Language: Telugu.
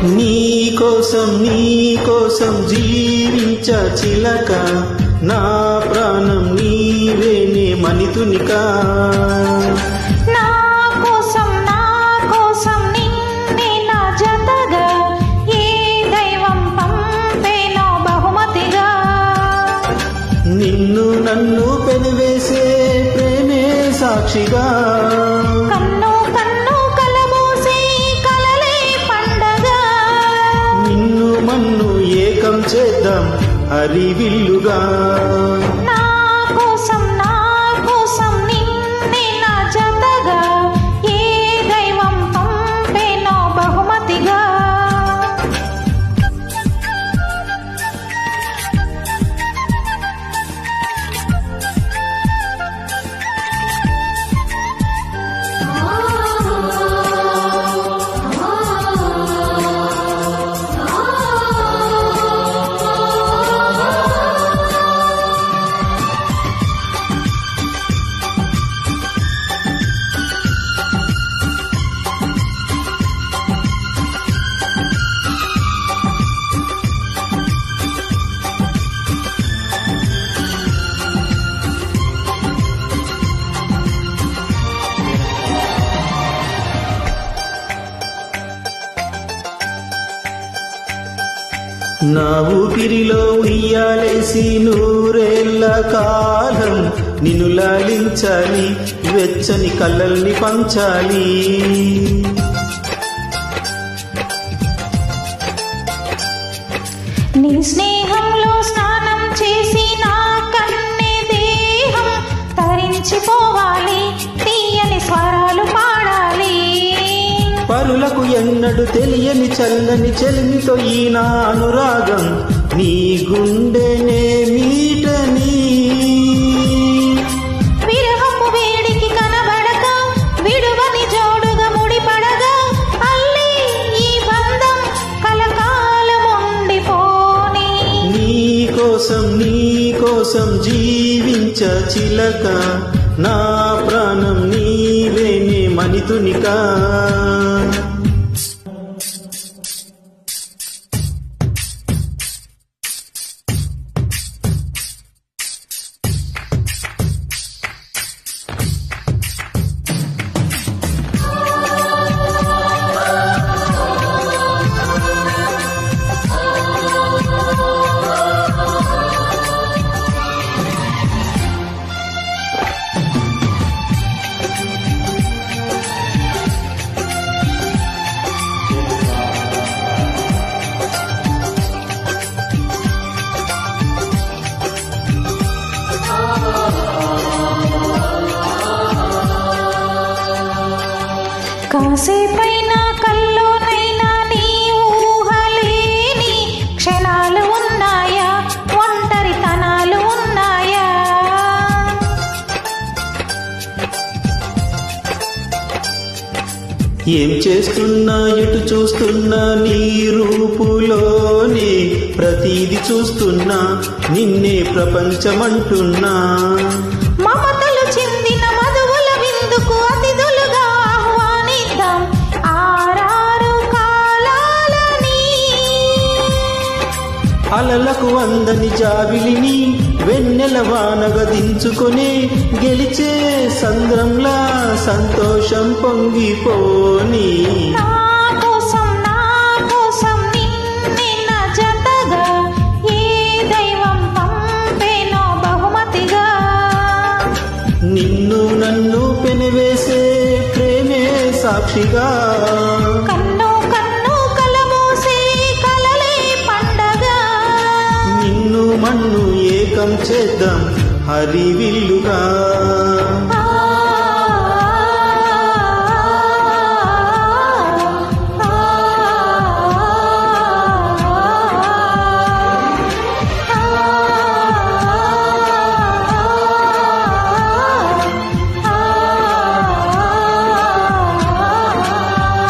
నీ కోసం జీవించ చిలక, నా ప్రాణం నీవేనే మణితునికా. నా కోసం నిన్నే నా జతగా ఏ దైవం పంపేనో బహుమతిగా. నిన్ను నన్ను పెనివేసే ప్రేమే సాక్షిగా, కన్ను కలబోసే కలలే పండగ. నిన్ను మన్ను ఏకం చేద్దాం హరివిల్లుగా. నా కోసం నిన్నే నా జతగా ఏ దైవం పంపేనో బహుమతిగా. నా ఊపిరిలో ఉయ్యాలేసి నూరేళ్ల కాలం నిన్ను లాలించాలి, వెచ్చని కళ్ళల్ని పంచాలి. నీ స్నేహంలో స్నానం చేసి నా కన్నె దేహం తరించిపోవాలి, తీయని స్వరాలు పాడాలి. పరులకు ఎన్నడు తెలియని చల్లని చెలిమితో ఈ నా అనురాగం నీ గుండెనే మీటని. విరహపు వేడికి కనబడక విడువని జోడుగా ముడిపడగా అల్లి ఈ బంధం కలకాలం ఉండిపోని. నీ కోసం జీవించ చిలక, నా ప్రాణం నీవేనే మణితునికా. కాసేపైనా కల్లోనైనా నీ ఊహలేని క్షణాలు ఉన్నాయా, ఒంటరితనాలు ఉన్నాయా. ఏం చేస్తున్నా ఎటు చూస్తున్నా నీ రూపులోనే ప్రతిది చూస్తున్నా, నిన్నే ప్రపంచమంటున్నా. మమతలు చెందిన మధువుల విందుకు అతిథులుగా ఆహ్వానిద్దాం ఆరారు కాలాలని. అలలకు అందని జాబిలిని వెన్నెల వానగా దించుకొని గెలిచే సంద్రంలా సంతోషం పొంగిపోని. నా కోసం నిన్నే నా జతగా ఏ దైవం పంపేనో బహుమతిగా. నిన్ను నన్ను పెనివేసే ప్రేమే సాక్షిగా, కన్ను కలబోసే కలలే పండగ. నిన్ను మన్ను ఏకం చేద్దాం హరివిల్లుగా.